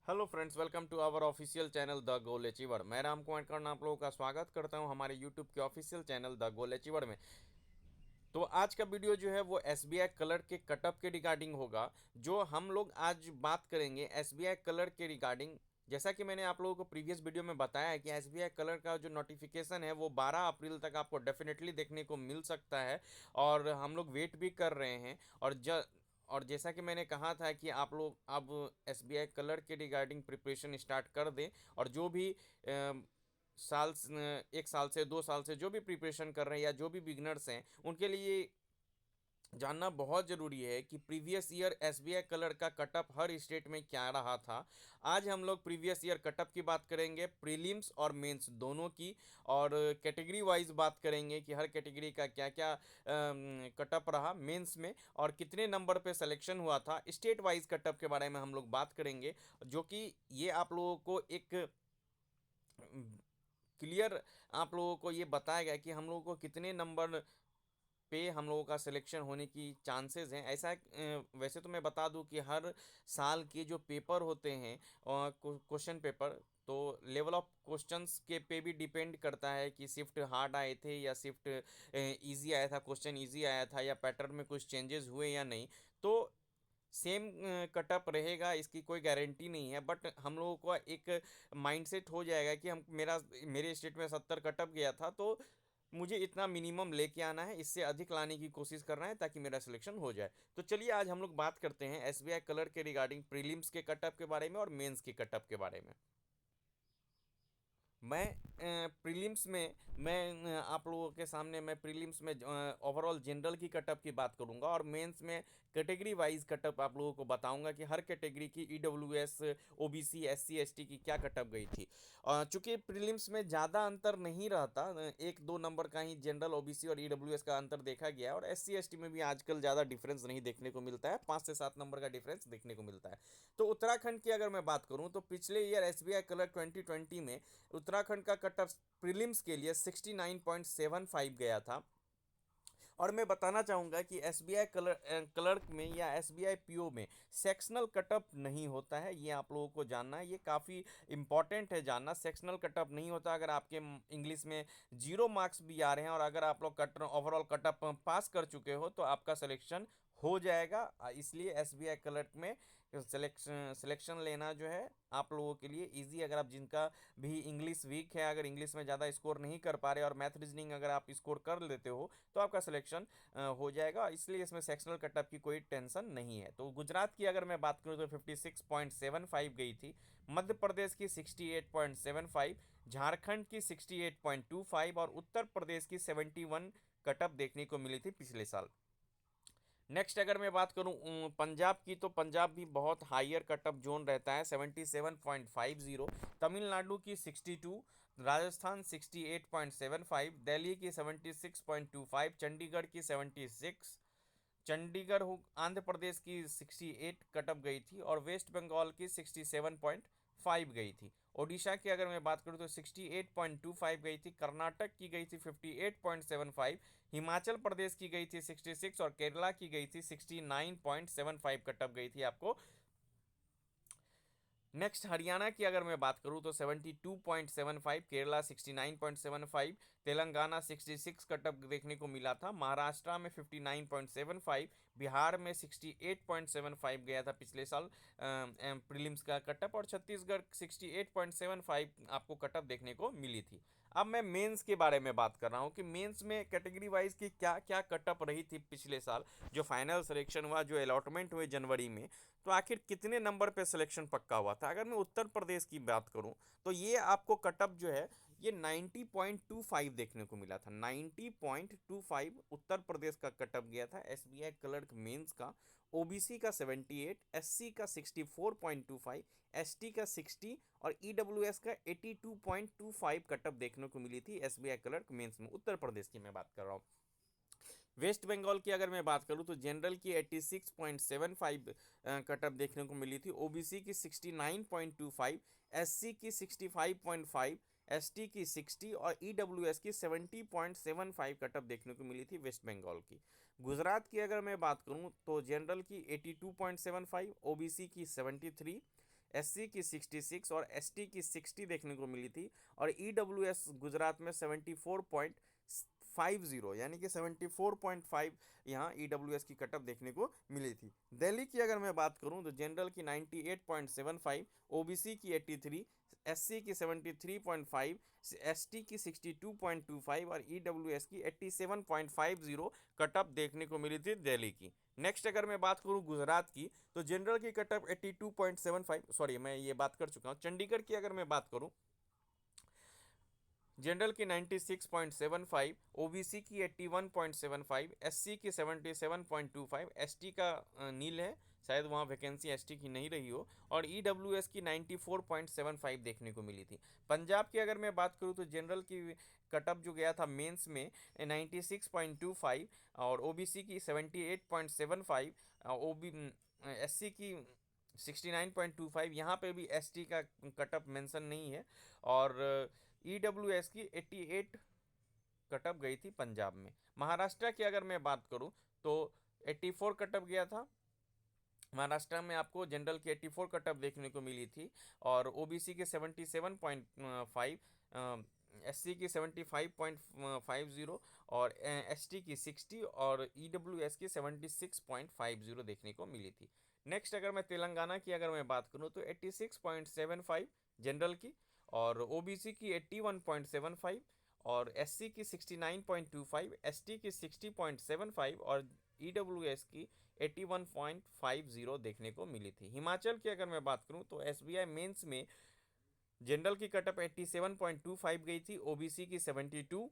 Hello friends, welcome to our official channel the goal achiever. मैं राम कुमार कर्ण आप लोगों का स्वागत करता हूं हमारे यूट्यूब के official channel the goal achiever में। तो आज का वीडियो जो है वो एसबीआई कलर के कटअप के रिगार्डिंग होगा। जो हम लोग आज बात करेंगे एसबीआई कलर के रिगार्डिंग। जैसा कि मैंने आप लोगों को प्रीवियस वीडियो में बताया है कि एसबीआई कलर का जो नोटिफिकेशन है वो 12 अप्रैल तक आपको डेफिनेटली देखने को मिल सकता है। और हम लोग वेट भी कर रहे हैं। और जैसा कि मैंने कहा था कि आप लोग अब एसबीआई कलर के रिगार्डिंग प्रिपरेशन स्टार्ट कर दें। और जो भी एक साल से 2 साल से जो भी प्रिपरेशन कर रहे हैं या जो भी बिगनर्स हैं उनके लिए जानना बहुत ज़रूरी है कि प्रीवियस ईयर एसबीआई कलर का कटअप हर स्टेट में क्या रहा था। आज हम लोग प्रीवियस ईयर कटअप की बात करेंगे, प्रीलिम्स और मेंस दोनों की। और कैटेगरी वाइज बात करेंगे कि हर कैटेगरी का क्या क्या कटअप रहा मेंस में और कितने नंबर पे सिलेक्शन हुआ था। स्टेट वाइज कटअप के बारे में हम लोग बात करेंगे, जो कि ये आप लोगों को एक क्लियर आप लोगों को ये बताएगा कि हम लोगों को कितने नंबर पे हम लोगों का सिलेक्शन होने की चांसेस हैं। वैसे तो मैं बता दूं कि हर साल के जो पेपर होते हैं और क्वेश्चन पेपर, तो लेवल ऑफ क्वेश्चंस के पे भी डिपेंड करता है कि शिफ्ट हार्ड आए थे या शिफ्ट इजी आया था, क्वेश्चन इजी आया था या पैटर्न में कुछ चेंजेस हुए या नहीं। तो सेम कटअप रहेगा इसकी कोई गारंटी नहीं है, बट हम लोगों को एक माइंडसेट हो जाएगा कि हम मेरे स्टेट में 70 कटअप गया था, तो मुझे इतना मिनिमम लेके आना है, इससे अधिक लाने की कोशिश करना है ताकि मेरा सिलेक्शन हो जाए। तो चलिए आज हम लोग बात करते हैं एसबीआई कलर के रिगार्डिंग प्रीलिम्स के कटअप के बारे में और मेंस के कटअप के बारे में। मैं प्रीलिम्स में आप लोगों के सामने मैं प्रीलिम्स में ओवरऑल जनरल की कटअप की बात करूंगा और मेंस में कैटेगरी वाइज कटअप आप लोगों को बताऊंगा कि हर कैटेगरी की ईडब्ल्यूएस, ओबीसी, एससी, एसटी की क्या कटअप गई थी। चूंकि प्रीलिम्स में ज़्यादा अंतर नहीं रहता, एक दो नंबर का ही जनरल, ओबीसी और ईडब्ल्यूएस का अंतर देखा गया है। और एससी एसटी में भी आजकल ज़्यादा डिफरेंस नहीं देखने को मिलता है, 5 से 7 नंबर का डिफरेंस देखने को मिलता है। तो उत्तराखंड की अगर मैं बात करूं तो पिछले ईयर एसबीआई कलर 2020 में उत्तराखंड का कट ऑफ प्रीलिम्स के लिए 69.75 गया था। और मैं बताना चाहूँगा कि एसबीआई क्लर्क में या एसबीआई पीओ में सेक्शनल कटअप नहीं होता है। ये आप लोगों को जानना है, ये काफ़ी इंपॉर्टेंट है जानना। सेक्शनल कटअप नहीं होता। अगर आपके इंग्लिश में 0 मार्क्स भी आ रहे हैं और अगर आप लोग कट ओवरऑल कटअप पास कर चुके हो तो आपका सिलेक्शन हो जाएगा। इसलिए एसबीआई क्लर्क में सिलेक्शन लेना जो है आप लोगों के लिए इजी। अगर आप जिनका भी इंग्लिश वीक है, अगर इंग्लिश में ज़्यादा स्कोर नहीं कर पा रहे और मैथ रीजनिंग अगर आप स्कोर कर लेते हो तो आपका सिलेक्शन हो जाएगा। इसलिए इसमें सेक्शनल कटअप की कोई टेंशन नहीं है। तो गुजरात की अगर मैं बात करूँ तो 56.75 गई थी, मध्य प्रदेश की 68.75, झारखंड की 68.25 और उत्तर प्रदेश की 71 कटअप देखने को मिली थी पिछले साल। नेक्स्ट अगर मैं बात करूं पंजाब की, तो पंजाब भी बहुत हायर कटअप जोन रहता है, 77.50। तमिलनाडु की 62, राजस्थान 68.75, दिल्ली की 76.25, चंडीगढ़ की 76, आंध्र प्रदेश की 68 कटअप गई थी और वेस्ट बंगाल की 67.5 गई थी। ओडिशा की अगर मैं बात करूँ तो 68.25 गई थी, कर्नाटक की गई थी 58.75, हिमाचल प्रदेश की गई थी 66 और केरला की गई थी 69.75 कटअप गई थी आपको। नेक्स्ट हरियाणा की अगर मैं बात करूं तो 72.75, केरला 69.75, तेलंगाना 66 कटअप देखने को मिला था, महाराष्ट्र में 59.75, बिहार में 68.75 गया था पिछले साल प्रीलिम्स का कटअप और छत्तीसगढ़ 68.75 आपको कटअप देखने को मिली थी। अब मैं मेंस के बारे में बात कर रहा हूँ कि मेंस में कैटेगरी वाइज की क्या क्या कटअप रही थी पिछले साल। जो फाइनल सिलेक्शन हुआ, जो अलॉटमेंट हुए जनवरी में, तो आखिर कितने नंबर पे सिलेक्शन पक्का हुआ था। अगर मैं उत्तर प्रदेश की बात करूं तो ये आपको कटअप जो है ये 90.25 देखने को मिला था। 90.25 उत्तर प्रदेश का कटअप गया था एसबीआई क्लर्क मेंस का। ओबीसी का 78, एससी का 64.25, एसटी का 60 और ईडब्ल्यूएस का 82.25 कटअप देखने को मिली थी एसबीआई क्लर्क मेंस में। उत्तर प्रदेश की मैं बात कर रहा हूँ। वेस्ट बंगाल की अगर मैं बात करूं तो जनरल की 86.75 कटअप देखने को मिली थी, ओबीसी की 69.25, एससी की 65.5, एसटी की 60 और ईडब्ल्यूएस की 70.75 कटअप देखने को मिली थी वेस्ट बंगाल की। गुजरात की अगर मैं बात करूं तो जनरल की 82.75, ओबीसी की 73, एससी की 66 और एसटी की 60 देखने को मिली थी। और ईडब्ल्यूएस गुजरात में 74.50 यानी कि 74.5 यहाँ ईडब्ल्यूएस की कटअप देखने को मिली थी। दिल्ली की अगर मैं बात करूँ तो जनरल की 98.75, ओबीसी की 83, एससी की 73.5, एसटी की 62.25 और ईडब्ल्यूएस की 87.50 कटअप देखने को मिली थी दिल्ली की। नेक्स्ट अगर मैं बात करूं गुजरात की तो जनरल की कटअप 82.75, सॉरी मैं ये बात कर चुका हूं। चंडीगढ़ की अगर मैं बात करूं, जनरल की 96.75, ओबीसी की 81.75, एससी की 77.25, एसटी का नील है, शायद वहाँ वैकेंसी एसटी की नहीं रही हो, और ईडब्ल्यूएस की 94.75 देखने को मिली थी। पंजाब की अगर मैं बात करूँ तो जनरल की कटअप जो गया था मेंस में 96.25 और ओबीसी की 78.75, ओबी एससी की 69.25, यहाँ पे भी एसटी का कटअप मेंशन नहीं है। और ईडब्ल्यूएस की 88 कटअप गई थी पंजाब में। महाराष्ट्र की अगर मैं बात करूं तो 84 कटअप गया था। महाराष्ट्र में आपको जनरल की 84 कटअप देखने को मिली थी और ओबीसी के 77.5, एससी की 75.50 और एसटी की 60 और ईडब्ल्यूएस की 76.50 देखने को मिली थी। नेक्स्ट अगर मैं तेलंगाना की अगर मैं बात करूं तो 86.75 जनरल की और ओबीसी की 81.75 और एससी की 69.25, एसटी की 60.75 और ईडब्ल्यूएस की 81.50 देखने को मिली थी। हिमाचल की अगर मैं बात करूं तो एसबीआई मेंस में जनरल की कटअप 87.25 गई थी, ओबीसी की 72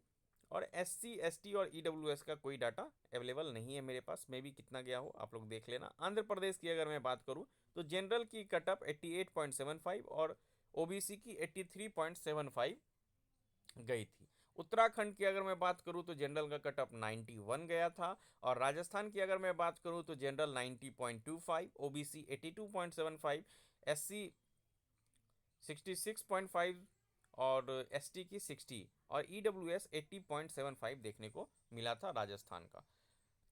और एससी एसटी और ईडब्ल्यूएस का कोई डाटा अवेलेबल नहीं है मेरे पास, मे भी कितना गया हो आप लोग देख लेना। आंध्र प्रदेश की अगर मैं बात करूं तो जनरल की कटअप 88.75 और ओबीसी की 83.75 गई थी। उत्तराखंड की अगर मैं बात करूं तो जनरल का कटअप 91 गया था और राजस्थान की अगर मैं बात करूं तो जनरल 90.25, ओबीसी 82.75, एससी 66.5 और एसटी की 60 और ईडब्ल्यूएस 80.75 देखने को मिला था राजस्थान का।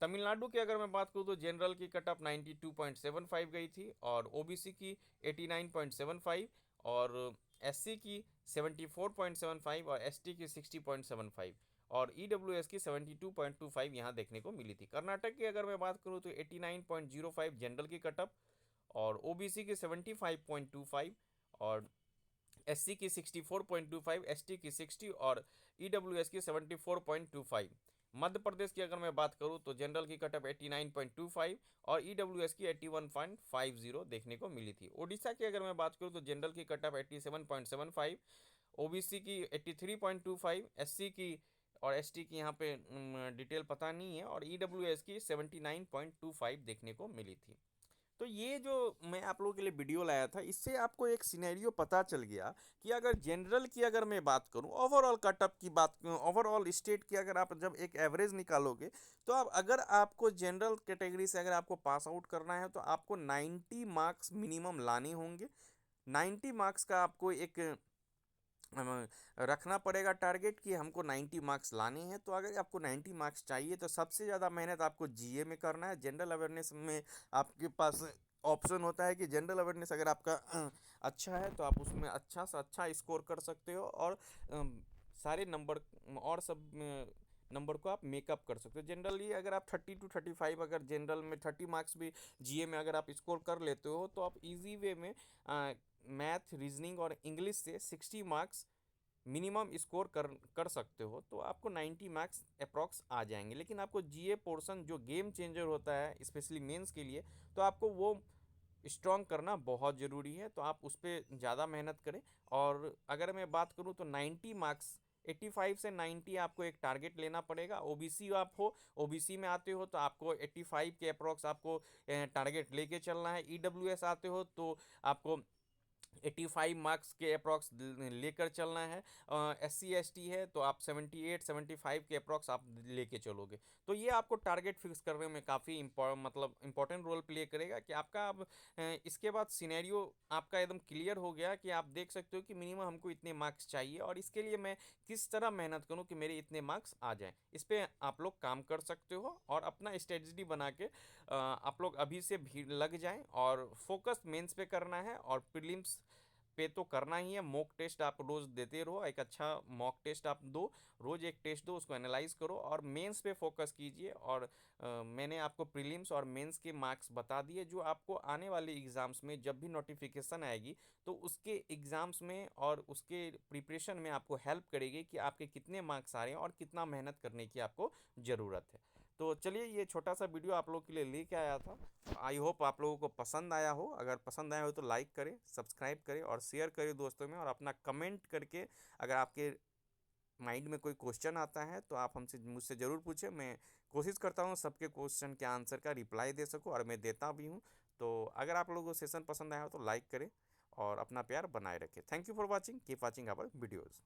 तमिलनाडु की अगर मैं बात करूँ तो जनरल की कटअप 92.75 गई थी और ओबीसी की 89.75 और एससी की 74.75 और एसटी की 60.75 और ईडब्ल्यूएस की 72.25 यहाँ देखने को मिली थी। कर्नाटक की अगर मैं बात करूँ तो 89.05 जनरल की कटअप और ओबीसी की 75.25 और एससी की 64.25, एसटी की 60 और ईडब्ल्यूएस की 74.25। मध्य प्रदेश की अगर मैं बात करूं तो जनरल की कटअप 89.25 और ईडब्ल्यूएस की 81.50 देखने को मिली थी। ओडिशा की अगर मैं बात करूं तो जनरल की कटअप 87.75, ओबीसी की 83.25, एससी की और एसटी की यहाँ पे डिटेल पता नहीं है और ईडब्ल्यूएस की 79.25 देखने को मिली थी। तो ये जो मैं आप लोगों के लिए वीडियो लाया था इससे आपको एक सिनेरियो पता चल गया कि अगर जनरल की अगर मैं बात करूं, ओवरऑल कटअप की बात करूं, ओवरऑल स्टेट की अगर आप जब एक एवरेज निकालोगे तो आप अगर आपको जनरल कैटेगरी से अगर आपको पास आउट करना है तो आपको 90 मार्क्स मिनिमम लाने होंगे। 90 मार्क्स का आपको एक रखना पड़ेगा टारगेट कि हमको 90 मार्क्स लाने हैं। तो अगर आपको 90 मार्क्स चाहिए तो सबसे ज़्यादा मेहनत आपको जीए में करना है। जनरल अवेयरनेस में आपके पास ऑप्शन होता है कि जनरल अवेयरनेस अगर आपका अच्छा है तो आप उसमें अच्छा से अच्छा स्कोर कर सकते हो और सारे नंबर और सब नंबर को आप मेकअप कर सकते हो। जनरली अगर आप 30 to 35 अगर जनरल में 30 मार्क्स भी जीए में अगर आप स्कोर कर लेते हो तो आप इजी वे में मैथ रीजनिंग और इंग्लिश से 60 मार्क्स मिनिमम स्कोर कर सकते हो तो आपको 90 मार्क्स अप्रॉक्स आ जाएंगे। लेकिन आपको जीए पोर्शन जो गेम चेंजर होता है स्पेशली मेंस के लिए तो आपको वो स्ट्रॉन्ग करना बहुत ज़रूरी है, तो आप उस पर ज़्यादा मेहनत करें। और अगर मैं बात करूँ तो 90 मार्क्स 85 से 90 आपको एक टारगेट लेना पड़ेगा। ओबीसी आप हो, ओबीसी में आते हो तो आपको 85 के अप्रॉक्स आपको टारगेट लेके चलना है। ईडब्ल्यूएस आते हो तो आपको 85 मार्क्स के अप्रॉक्स लेकर चलना है। SC ST है तो आप 78 75 के अप्रॉक्स आप लेके चलोगे, तो ये आपको टारगेट फिक्स करने में काफ़ी मतलब इंपॉर्टेंट रोल प्ले करेगा कि आपका अब इसके बाद सिनेरियो आपका एकदम क्लियर हो गया कि आप देख सकते हो कि मिनिमम हमको इतने मार्क्स चाहिए और इसके लिए मैं किस तरह मेहनत करूँ कि मेरे इतने मार्क्स आ जाएं। इस पर आप लोग काम कर सकते हो और अपना स्ट्रेटजी बना के आप लोग अभी से भीड़ लग जाएं और फोकस मेंस पे करना है और प्रीलिम्स पे तो करना ही है। मॉक टेस्ट आप रोज़ देते रहो, एक अच्छा मॉक टेस्ट आप दो, रोज़ एक टेस्ट दो, उसको एनालाइज करो और मेंस पे फोकस कीजिए। और मैंने आपको प्रीलिम्स और मेंस के मार्क्स बता दिए जो आपको आने वाले एग्ज़ाम्स में जब भी नोटिफिकेशन आएगी तो उसके एग्ज़ाम्स में और उसके प्रिपरेशन में आपको हेल्प करेगी कि आपके कितने मार्क्स आ रहे हैं और कितना मेहनत करने की आपको ज़रूरत है। तो चलिए, ये छोटा सा वीडियो आप लोग के लिए लेके आया था। आई होप आप लोगों को पसंद आया हो। अगर पसंद आया हो तो लाइक करें, सब्सक्राइब करें और शेयर करें दोस्तों में, और अपना कमेंट करके अगर आपके माइंड में कोई क्वेश्चन आता है तो आप हमसे मुझसे ज़रूर पूछें। मैं कोशिश करता हूँ सबके क्वेश्चन के आंसर का रिप्लाई दे सकूँ और मैं देता भी हूँ। तो अगर आप लोगों को सेशन पसंद आया हो तो लाइक करें और अपना प्यार बनाए रखें। Thank you for watching, keep watching our videos.